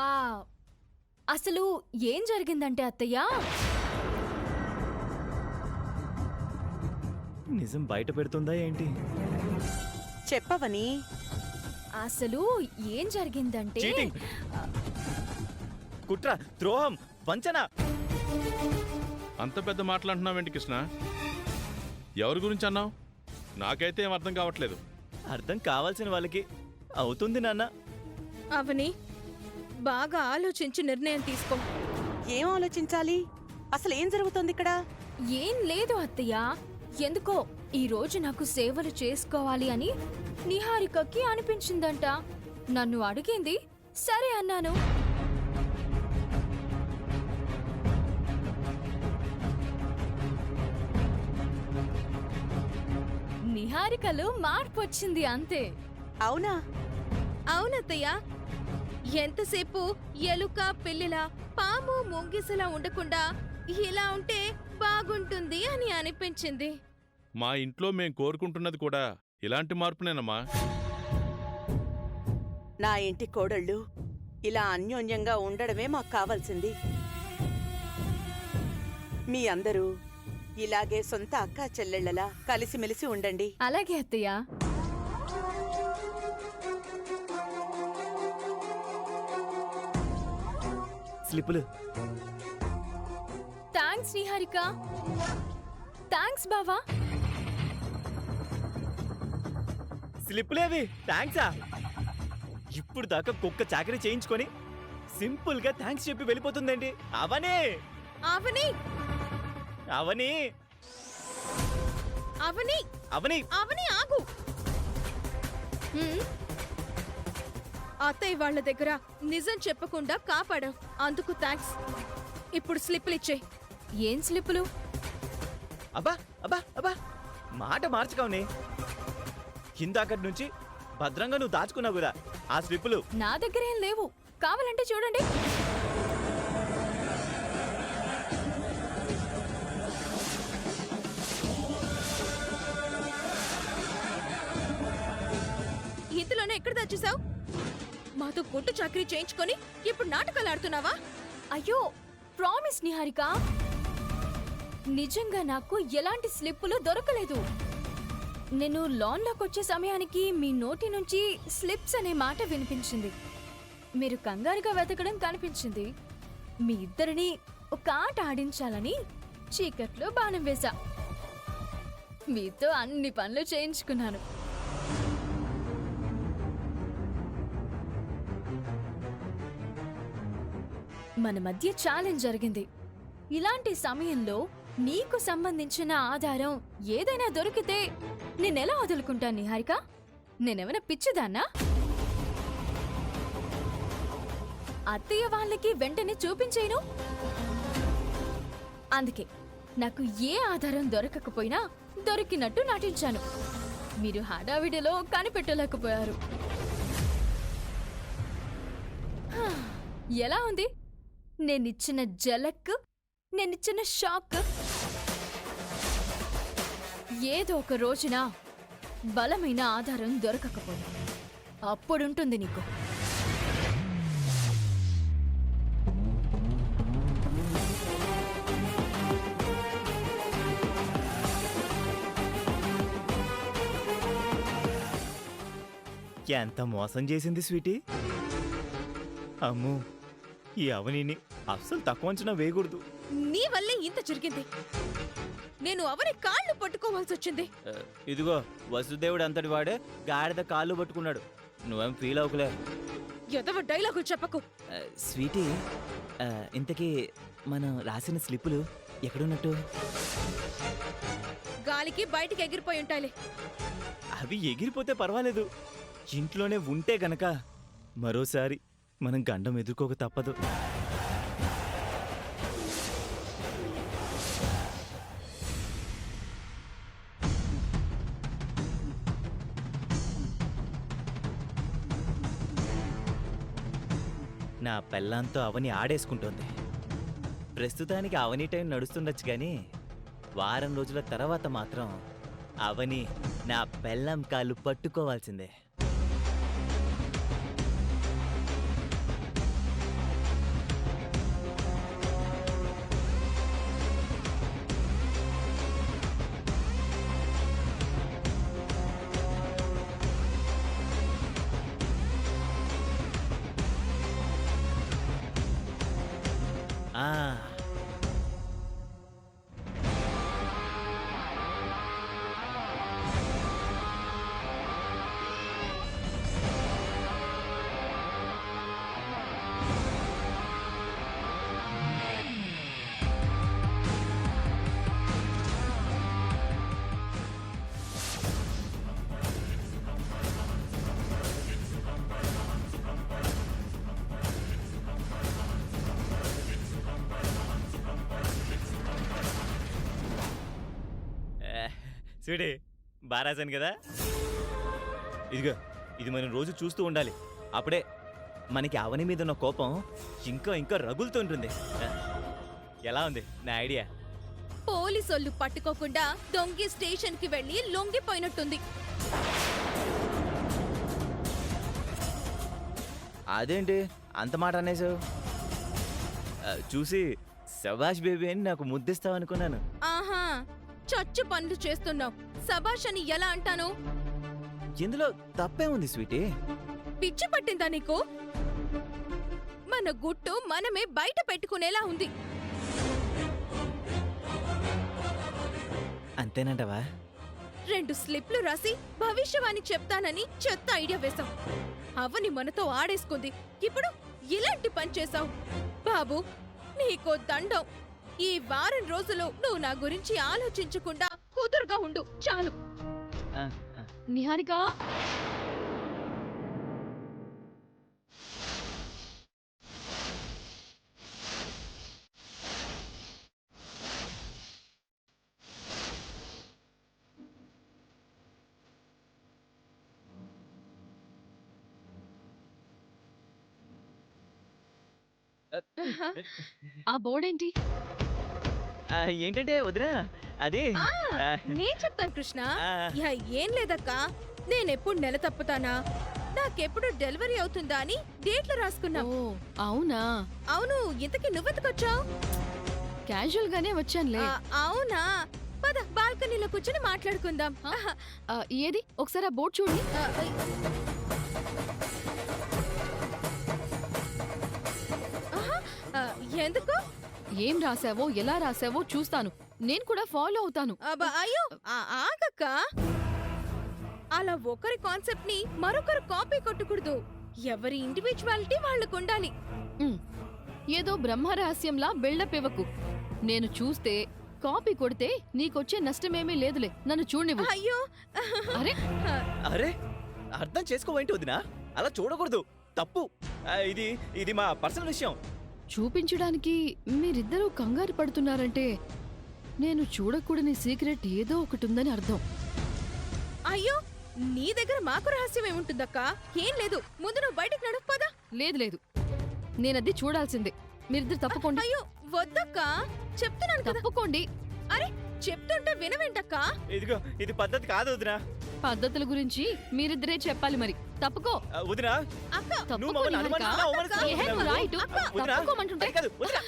ఆ అసలు ఏం జరిగిందంటే అత్తయ్య, నిజం బయట పెడుతుందా ఏంటి? చెప్పవని. అసలు ఏం జరిగిందంటే చీటింగ్, కుట్ర, ద్రోహం, వంచన. అంత పెద్ద మాటలంటున్నావేంటి కృష్ణ? ఎవరి గురించి అన్నావు? నాకైతే ఏం అర్థం కావట్లేదు. అర్థం కావాల్సిన వాళ్ళకి అవుతుంది నాన్న. అవని, బాగా ఆలోచించి నిర్ణయం తీసుకో. ఏం ఆలోచించాలి? అసలు ఏం జరుగుతోంది ఇక్కడ? ఏం లేదు అత్తయ్య, ఎందుకో ఈ రోజు నాకు సేవలు చేసుకోవాలి అని నిహారికకి అనిపించిందంట. నన్ను అడిగింది, సరే అన్నాను. నిహారికలో మార్పు వచ్చింది అంతే. అవునా? అవునత్తయ్య, ఎంతసేపు ఎలుక పిల్లిలా పాము ముంగిసలా ఉండకుండా ఇలా ఉంటే బాగుంటుంది అని అనిపించింది. మా ఇంట్లో మేం కోరుకుంటున్నది కూడా ఇలాంటి మార్పునేనమ్మా. నా ఇంటి కోడళ్ళు ఇలా అన్యోన్యంగా ఉండడమే మాకు కావాల్సింది. మీ అందరూ ఇలాగే సొంత అక్కా చెల్లెళ్లలా కలిసిమెలిసి ఉండండి. అలాగే అత్తయ్య. స్లిప్పులు. థ్యాంక్స్ నిహారిక. థ్యాంక్స్ బావా. స్లిప్పులేవి థ్యాంక్సా? ఇప్పుడు దాకా కుక్క చాకరీ చేయించుకొని సింపుల్ గా థ్యాంక్స్ చెప్పి వెళ్ళిపోతుందండి. అవనే అవని, అవని అవని, అవని అవని ఆగు. అత్తయ్య వాళ్ళ దగ్గర నిజం చెప్పకుండా కాపాడావు, అందుకు థ్యాంక్స్. ఇప్పుడు స్లిప్పులిచ్చే. ఏం స్లిప్పులు? అబ్బా అబ్బా అబ్బా, మాట మార్చుకోనే. ఇందాకటి నుంచి భద్రంగా నువ్వు దాచుకున్నావు కదా ఆ స్లిప్పులు. నా దగ్గరేం లేవు, కావాలంటే చూడండి. ఇందులోనే ఎక్కడ దాచేసావు? మాతో కొట్టు చాకరీ చేయించుకొని ఇప్పుడు నాటకాలు ఆడుతున్నావా? అయ్యో, ప్రామిస్ నిహారిక, నిజంగా నాకు ఎలాంటి స్లిప్పులు దొరకలేదు. నేను లాన్లోకి వచ్చే సమయానికి మీ నోటి నుంచి స్లిప్స్ అనే మాట వినిపించింది. మీరు కంగారుగా వెతకడం కనిపించింది. మీ ఇద్దరిని ఒక ఆట ఆడించాలని చీకట్లో బాణం వేశా. మీతో అన్ని పనులు చేయించుకున్నాను. మన మధ్య ఛాలెంజ్ జరిగింది. ఇలాంటి సమయంలో నీకు సంబంధించిన ఆధారం ఏదైనా దొరికితే నేనెలా వదులుకుంటాను నిహారిక? నేనేమైనా పిచ్చిదాన్నా? అత్తయ్య వాళ్ళకి వెంటనే చూపించేను. అందుకే నాకు ఏ ఆధారం దొరకకపోయినా దొరికినట్టు నటించాను. మీరు హడావిడిలో కనిపెట్టలేకపోయారు. ఎలా ఉంది నేనిచ్చిన జలక్, నేనిచ్చిన షాక్? ఏదో ఒక రోజున బలమైన ఆధారం దొరకకపోయి అప్పుడుంటుంది నీకు. ఎంత మోసం చేసింది స్వీటీ. అమ్మో, ఈ అవనిని అస్సలు తక్కువ అంచనా వేయకూడదు. నీ వల్లే ఇంత జరిగింది. నేను అవని కాళ్ళు పట్టుకోవాల్సి వచ్చింది. ఇదిగో, వసుదేవుడు అంతటి వాడే గాడిద కాళ్ళు పట్టుకున్నాడు. నువ్వేం ఫీల్ అవ్వలే. ఎదవ డైలాగులు చెప్పకు. స్వీటీ, ఇంతకీ మనం రాసిన స్లిప్పులు ఎక్కడున్నట్టు? గాలికి బయటికి ఎగిరిపోయి ఉంటాయిలే. అవి ఎగిరిపోతే పర్వాలేదు, ఇంట్లోనే ఉంటే గనక మరోసారి మనం గండం ఎదుర్కోక తప్పదు. నా పెళ్ళాంతో అవని ఆడేసుకుంటోంది. ప్రస్తుతానికి అవని టైం నడుస్తుండొచ్చు కానీ వారం రోజుల తర్వాత మాత్రం అవని నా పెళ్ళాం కాళ్ళు పట్టుకోవాల్సిందే. చూడే బారాజాను కదా. ఇదిగో ఇది మనం రోజు చూస్తూ ఉండాలి. అప్పుడే మనకి అవని మీద ఉన్న కోపం ఇంకా ఇంకా రగులుతుంటుంది. ఎలా ఉంది నా ఐడియా? పోలీసోళ్ళు పట్టుకోకుండా దొంగి స్టేషన్ కి వెళ్లి లొంగిపోయినట్టుంది. అదేంటి అంత మాట అనేసావు? చూసి శభాష్ బేబీ అని నాకు ముద్దిస్తావు అనుకున్నాను. ఆహా, చచ్చు పనులు చేస్తున్నావు. సభాష్ అని ఎలా అంటాను? ఇందులో తప్పే ఉంది స్వీటీ. పిచ్చి పట్టిందా నీకు? మన గుట్టు మనమే బయట పెట్టుకునేలా ఉంది. అంతేనంటవా? 2 స్లిప్లు రాసి భవిష్యవాణి చెప్తానని చెత్త ఐడియా వేశాం. అవని మనతో ఆడేసుకుంది. ఇప్పుడు ఇలాంటి పని చేశావు. బాబు, నీకో దండం. ఈ వారం రోజులు నువ్వు నా గురించి ఆలోచించకుండా కుదురుగా ఉండు చాలు. ఆ, నిహారిక, ఆ బోర్డ్ ఏంటి? ఏంటంటే వదినా అది నేను చెప్తాను కృష్ణ. ఆ. యా, ఏం లేదక్క, నేనెప్పుడు నెల తప్పుతానా, నాకెప్పుడు డెలివరీ అవుతుందా అని డేట్లు రాసుకున్నా. ఓ అవునా? అవును, ఇంతకీ నువ్వెందుకొచ్చావు? క్యాజువల్ గానే వచ్చానులే. అవునా, పద బాల్కనీలో కూర్చొని మాట్లాడుకుందాం. ఏది ఒకసారి ఆ బోర్డ్ చూడండి. ఎందుకు? ఏం రాసావో ఎలా రాసావో చూస్తాను. నేను కూడా ఫాలో అవుతాను. అయ్యో, ఆగక్క. అలా ఒకరి కాన్సెప్ట్ ని మరొకరు కాపీ కొట్టకూడదు. ఎవరి ఇండివిజువాలిటీ వాళ్ళకు ఉండాలి. ఉమ్, ఏదో బ్రహ్మరహస్యంలా బిల్డప్ ఇవ్వకు. నేను చూస్తే కాపీ కొడితే నీకొచ్చే నష్టమేమీ లేదులే. నన్ను చూడనివ్వు. అయ్యో, అరే అరే అర్థం చేసుకోవేంటి వదినా? అలా చూడకూడదు, తప్పు. ఇది ఇది మా పర్సనల్ విషయం. చూపించడానికి మీరిద్దరూ కంగారు పడుతున్నారంటే నేను చూడకూడని సీక్రెట్ ఏదో ఒకటి ఉందని అర్థం. అయ్యో, నీ దగ్గర మాకు రహస్యం ఏముంటుందక్క? ఏం లేదు, ముందు నువ్వు బయటకు నడు, పద. లేదు లేదు, నేనది చూడాల్సిందే. మీరిద్దరు తప్పుకోండి. అయ్యో వద్దక్క, చెప్తున్నాను కదా. తప్పుకోండి. అరే, చెప్తుంటే వినవేంటక్క? ఇదిగో ఇది పద్ధతి కాదు వదినా. పద్ధతుల గురించి మీరిద్దరే చెప్పాలి మరి. తప్పుకో. వదినా అక్క, నువ్వు తప్పుకో మమ్మల్ని నిహారిక. అనుమానిస్తున్నావు, అవమానిస్తున్నావు ఏహే, నువ్వు రా ఇటు. వదినా. తప్పుకోమంటుంటే. అది కాదు, వదినా.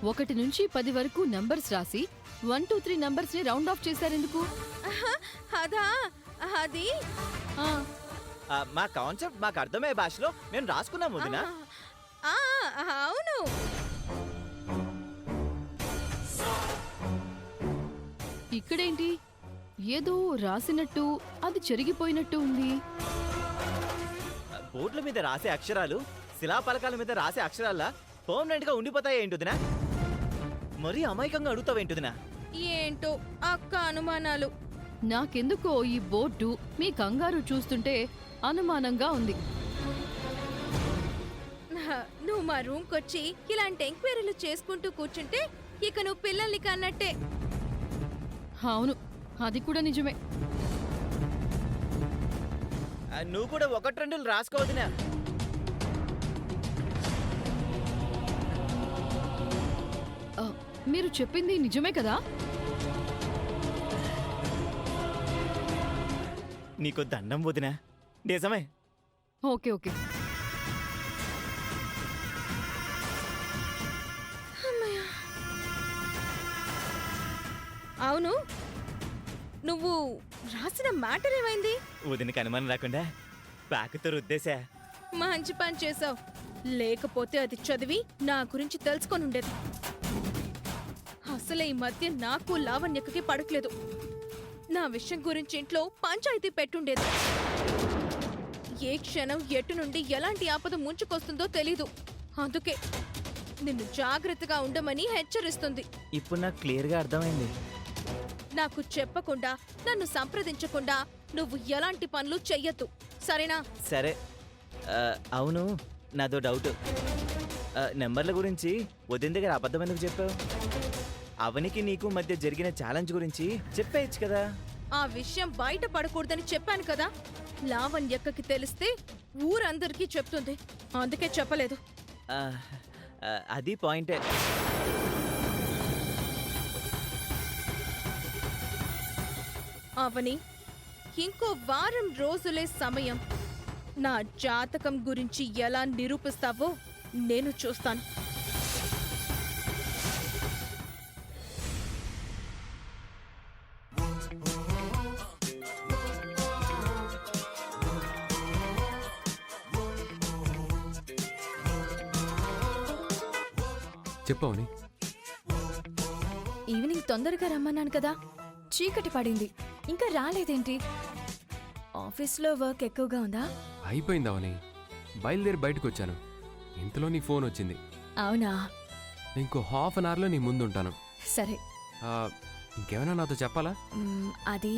ఒకటి నుంచి 10 వరకు నంబర్స్ రాసి 1 2 3 నంబర్స్ ని రౌండ్ ఆఫ్ చేశారెందుకు? అదా, అది మా కాన్సెప్ట్ మాకు అర్థమయ్యే భాషలో మేము రాసుకున్నాం వదినా. ఆ, అవును. ఇక్కడేంటి ఏదో రాసినట్టు అది చెరిగిపోయినట్టు ఉంది. బోర్డుల మీద రాసే అక్షరాలు శిలాపలకాల మీద రాసే అక్షరాల్లా పర్మనెంట్ గా ఉండిపోతాయి ఏంటుదినా? మరీ అమాయకంగా అడుగుతావేంటుదినా? ఏంటో అక్క అనుమానాలు. నాకెందుకో ఈ బోర్డు మీ కంగారు చూస్తుంటే అనుమానంగా ఉంది. నువ్వు మా రూమ్ కొచ్చి ఇలాంటి ఎంక్వైరీలు చేసుకుంటూ కూర్చుంటే ఇక నువ్వు పిల్లల్ని కన్నట్టే. అవును, అది కూడా నిజమే. నువ్వు కూడా 1 2 రాసుకోవద్దునా? మీరు చెప్పింది నిజమే కదా? నీకు దండం వదినా, నిజమే. Okay okay. అవును, నువ్వు రాసిన మ్యాటర్ ఏమైంది? వదినకి అనుమానం రాకుండా ప్యాకుతో రుద్దేశా. మంచి పని చేసావు. లేకపోతే అది చదివి నా గురించి తెలుసుకొని ఉండేది. అసలే ఈ మధ్య నాకు లావణ్యకి పడట్లేదు. నా విషయం గురించి ఇంట్లో పంచాయతీ పెట్టుండేది. ఏ క్షణం ఎటు నుండి ఎలాంటి ఆపద ముంచుకొస్తుందో తెలీదు. అందుకే నిన్ను జాగ్రత్తగా ఉండమని హెచ్చరిస్తుంది. ఇప్పుడు నాకు క్లియర్గా అర్థమైంది. నాకు చెప్పకుండా, నన్ను సంప్రదించకుండా నువ్వు ఎలాంటి పనులు చెయ్యొద్దు, సరేనా? సరే. అవును, నాదో డౌట్. నెంబర్ల గురించి వదిన దగ్గర అబద్ధం ఎందుకు చెప్పావు? అవనికి నీకు మధ్య జరిగిన ఛాలెంజ్ గురించి చెప్పేయచ్చు కదా. ఆ విషయం బయట పడకూడదని చెప్పాను కదా. లావణ్యక్కకి తెలిస్తే ఊరందరికీ చెప్తుంది, అందుకే చెప్పలేదు. ఆ, అది పాయింటే. అవని, ఇంకో వారం రోజులే సమయం. నా జాతకం గురించి ఎలా నిరూపిస్తావో నేను చూస్తాను. చెప్పవని. ఈవినింగ్ తొందరగా రమ్మన్నాను కదా, చీకటి పడింది, ఇంకా రాలేదేంటి? ఆఫీస్లో వర్క్ ఎక్కువగా ఉందా? అయిపోయింది అవని, బయలుదేరి బయటకు వచ్చాను. ఇంతలో నీ ఫోన్ వచ్చింది. అవునా? ఇంకో హాఫ్ అన్ అవర్లో నీ ముందుంటాను. సరే. ఆ, ఇంకేమైనా నాతో చెప్పాలా? అది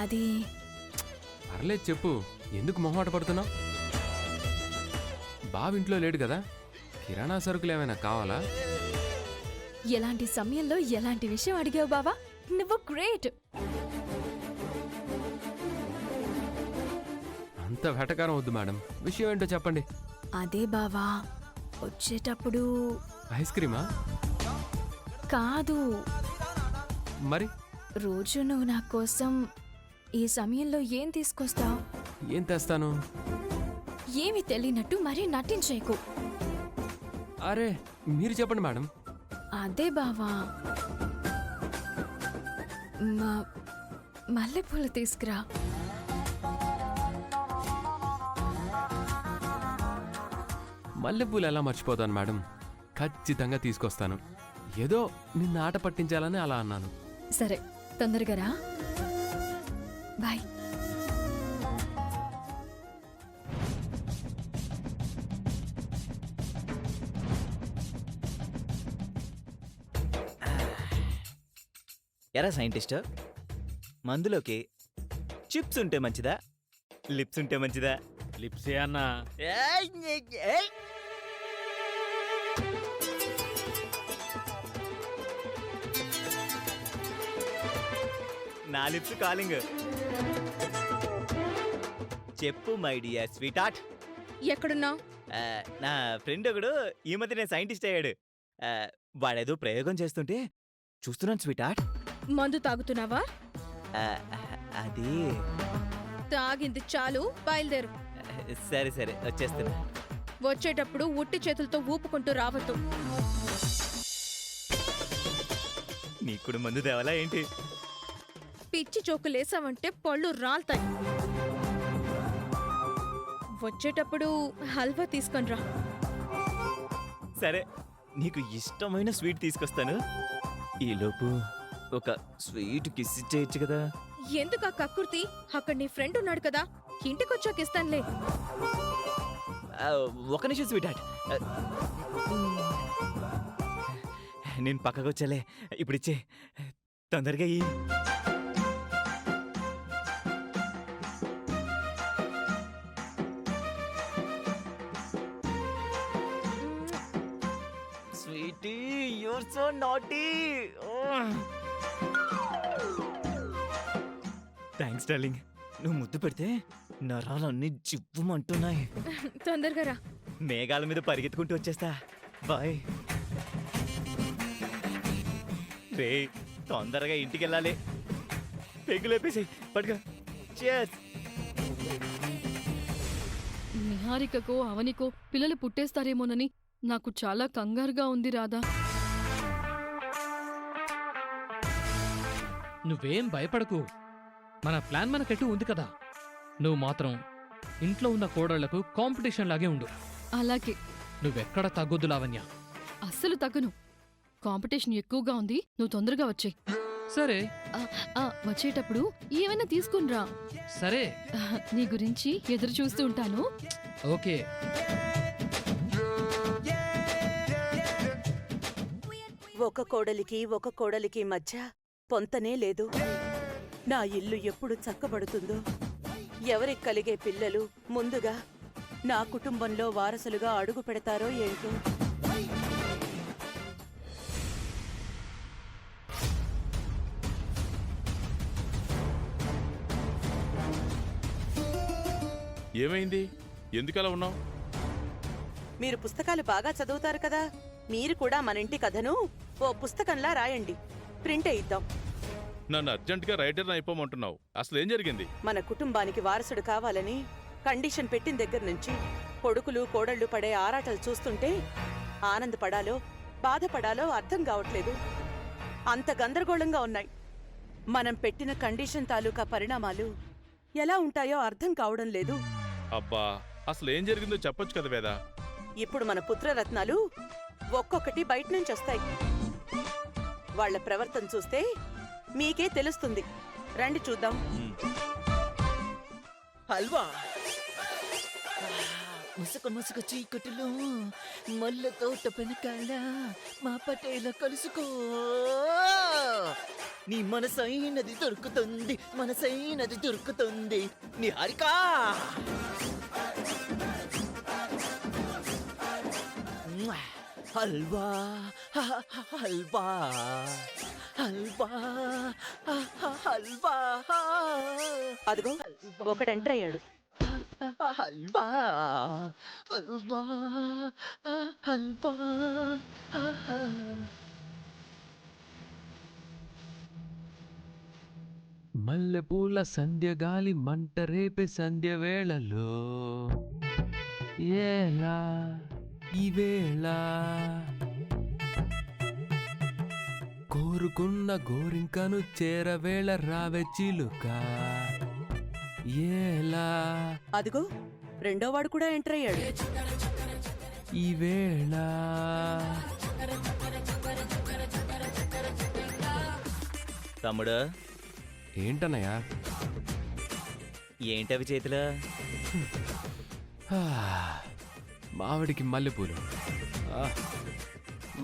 అది పర్లేదు చెప్పు, ఎందుకు మొహమాట పడుతున్నావు? బావింట్లో లేడు కదా, కిరాణా సరుకులు ఏమైనా కావాలా? ఎలాంటి సమయంలో ఎలాంటి విషయం అడిగావు బావా, నువ్వు గ్రేట్. అంత వెటకారం వద్దు మేడం, విషయం ఏంటో చెప్పండి. అదే బావా, వచ్చేటప్పుడు ఐస్ క్రీమా? కాదు, మరి రోజు నువ్వు నా కోసం ఈ సమయంలో ఏం తీసుకొస్తావు? ఏం తెస్తాను? ఏమి తెలియనట్టు మరీ నటించేకు. అరే మీరు చెప్పండి మేడం. అదే బావా, మల్లెపూలు తీసుకురా. మల్లెపూలు ఎలా మర్చిపోతాను మేడం, ఖచ్చితంగా తీసుకొస్తాను. ఏదో నిన్ను ఆట పట్టించాలని అలా అన్నాను. సరే, తొందరగా రా. బాయ్. ఎరా సైంటిస్ట్, మందులోకి చిప్స్ ఉంటే మంచిదా, లిప్స్ ఉంటే మంచిదా? లిప్సే అన్నా. నా లిప్స్ కాలింగ్. చెప్పు మై డియర్ స్వీట్ హార్ట్. ఎక్కడున్నావు? నా ఫ్రెండ్ ఒకడు ఈ మధ్య నేను సైంటిస్ట్ అయ్యాడు. వాడేదో ప్రయోగం చేస్తుంటే చూస్తున్నాను స్వీట్ హార్ట్. మందు తాగుతున్నావా? అది తాగింది చాలు, బయలుదేరు. సరే సరే వచ్చేస్తున్నా. వచ్చేటప్పుడు ఉట్టి చేతులతో ఊపుకుంటూ రావద్దు. నీకు మందు తేవాలా ఏంటి? పిచ్చి చోకులేసావంటే పళ్ళు రాల్తాయి. వచ్చేటప్పుడు హల్వా తీసుకొనిరా. సరే, నీకు ఇష్టమైన స్వీట్ తీసుకొస్తాను. ఈలోపు ఒక స్వీట్ కిస్ ఇచ్చేయచ్చు కదా. ఎందుకు ఆ కక్కుర్తి? అక్కడ నీ ఫ్రెండ్ ఉన్నాడు కదా, ఇంటికొచ్చాక ఇస్తానులే. ఒక నిమిషం స్వీట్ హార్ట్, నేను పక్కకు వచ్చాలే. ఇప్పుడు ఇచ్చే, తొందరగా ఇయ్యి. Sweetie, your so naughty. Thanks darling. నువ్వు ముద్దు పెడితే నరాలన్నీ జివ్వుమంటున్నాయి. తొందరగా రా. మేఘాల మీద పరిగెత్తుకుంటూ వచ్చేస్తా. బాయ్. రే, తొందరగా ఇంటికి వెళ్ళాలి. పెగ్గులేపేసి పట్టుగా. చేస్. నిహారికకో అవనికో పిల్లలు పుట్టేస్తారేమోనని నాకు చాలా కంగారుగా ఉంది రాధా. నువ్వేం భయపడకు, మన ప్లాన్ మనకెటు ఉంది కదా. నువ్వు మాత్రం ఇంట్లో ఉన్న కోడళ్లకు కాంపిటీషన్ లాగే ఉండు. అలాగే. నువ్వెక్కడ తగ్గొద్దు లావణ్య. అస్సలు తగ్గను. కాంపిటీషన్ ఎక్కువగా ఉంది, నువ్వు తొందరగా వచ్చేయ్. సరే వచ్చేటప్పుడు ఏమైనా తీసుకునిరా. సరే, నీ గురించి ఎదురు చూస్తూ ఉంటాను. ఓకే. ఒక కోడలికి మధ్య పొంతనే లేదు. నా ఇల్లు ఎప్పుడు చక్కబడుతుందో, ఎవరికి కలిగే పిల్లలు ముందుగా నా కుటుంబంలో వారసులుగా అడుగు పెడతారో ఏంటో. ఏమైంది? ఎందుకలా ఉన్నావు? మీరు పుస్తకాలు బాగా చదువుతారు కదా, మీరు కూడా మన ఇంటి కథను ఓ పుస్తకంలా రాయండి, ప్రింట్ ఇద్దాం. నన్ను అర్జెంటుగా రైటర్ అయిపోమంటున్నావు. అసలు ఏం జరిగింది? మన కుటుంబానికి వారసుడు కావాలని కండిషన్ పెట్టిన దగ్గర నుంచి కొడుకులు కోడళ్ళు పడే ఆరాటలు చూస్తుంటే ఆనందపడాలో బాధపడాలో అర్థం కావట్లేదు. అంత గందరగోళంగా ఉన్నాయి. మనం పెట్టిన కండిషన్ తాలూకా పరిణామాలు ఎలా ఉంటాయో అర్థం కావడం లేదు. అబ్బా, అసలు ఏం జరిగిందో చెప్పొచ్చు కదా వేదా. ఇప్పుడు మన పుత్రరత్నాలు ఒక్కొక్కటి బయట నుంచి వస్తాయి. వాళ్ళ ప్రవర్తన చూస్తే మీకే తెలుస్తుంది. రండి చూద్దాం. హల్వా ముసుక ముసుక చీకటిలో మల్ల తోట వెనకాల మా పటేల కలుసుకో. నీ మనసైనది దొరుకుతుంది, మనసైనది దొరుకుతుంది. నీ హారిక హల్వా హల్వా హల్వా హల్వా. అదిగో ఒకడు ఎంటర్ అయ్యాడు. హల్వా హల్వా హల్వా. మల్లెపూల సంధ్య గాలి మంట రేపే సంధ్య వేళలో ఏలా ఈ వేళ కోరుకున్న గోరింకను చేరవేళ రావే చిలుక ఏలా అదిగో రెండోవాడు కూడా ఎంటర్ అయ్యాడు. ఈ వేళ తమ్ముడు, ఏంటన్నయ్యా? ఏంటవి చేతిలో? మావిడికి మల్లెపూలు.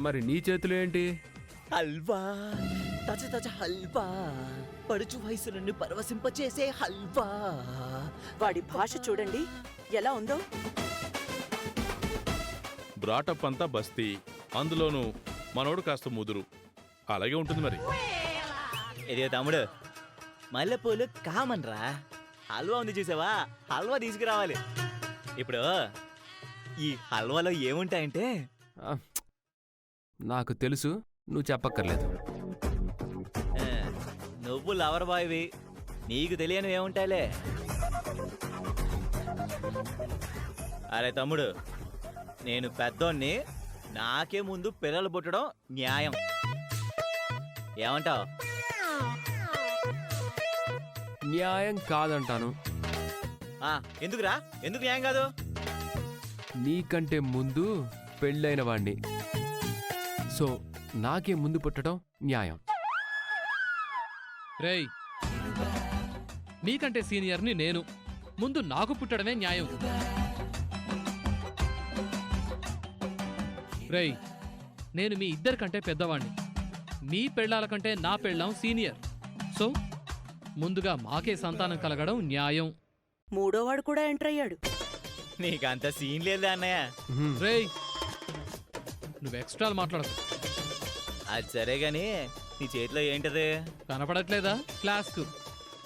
మరి నీ చేతులు ఏంటి? హల్వా తజ తజ హల్వా, పడుచు వయసు నన్ను పరవశింపచేసే హల్వా. వాడి భాష చూడండి ఎలా ఉందో. బ్రాటప్ అంతా బస్తీ, అందులోనూ మనోడు కాస్త ముదురు. అలాగే ఉంటుంది మరి. ఇదిగో తమ్ముడు, మల్లెపూలు కామన్ రా. హల్వా ఉంది చూసావా, హల్వా తీసుకురావాలి. ఇప్పుడు ఈ హల్వాలో ఏముంటాయంటే, ఆ, నాకు తెలుసు, నువ్వు చెప్పక్కర్లేదు. ఆ, నువ్వు లవర్ బాయ్వి, నీకు తెలియనివి ఏముంటాయిలే. అరే తమ్ముడు, నేను పెద్దోన్ని, నాకే ముందు పిల్లలు పుట్టడం న్యాయం. ఏమంటావు? న్యాయం కాదంటాను. ఎందుకురా? ఎందుకు న్యాయం కాదు? నీకంటే ముందు పెళ్ళైన వాణ్ణి, సో నాకే ముందు పుట్టడం న్యాయం. రేయ్, నీకంటే సీనియర్ని నేను, ముందు నాకు పుట్టడమే న్యాయం. రేయ్, నేను మీ ఇద్దరికంటే పెద్దవాణ్ణి. మీ పెళ్ళాల కంటే నా పెళ్ళాం సీనియర్. సో ముందుగా మాకే సంతానం కలగడం న్యాయం. మూడోవాడు కూడా ఎంటర్ అయ్యాడు. నీకంత సీన్ లేదా అన్నయ్య? రేయ్, నువ్వు ఎక్స్ట్రాలు మాట్లాడకు. అది సరే గాని, నీ చేతిలో ఏంటది? కనపడట్లేదా? ఫ్లాస్క్.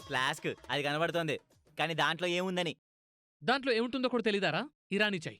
ఫ్లాస్క్ అది కనబడుతోంది, కానీ దాంట్లో ఏముందని? దాంట్లో ఏముంటుందో కూడా తెలీదారా? ఇరానీ చాయ్.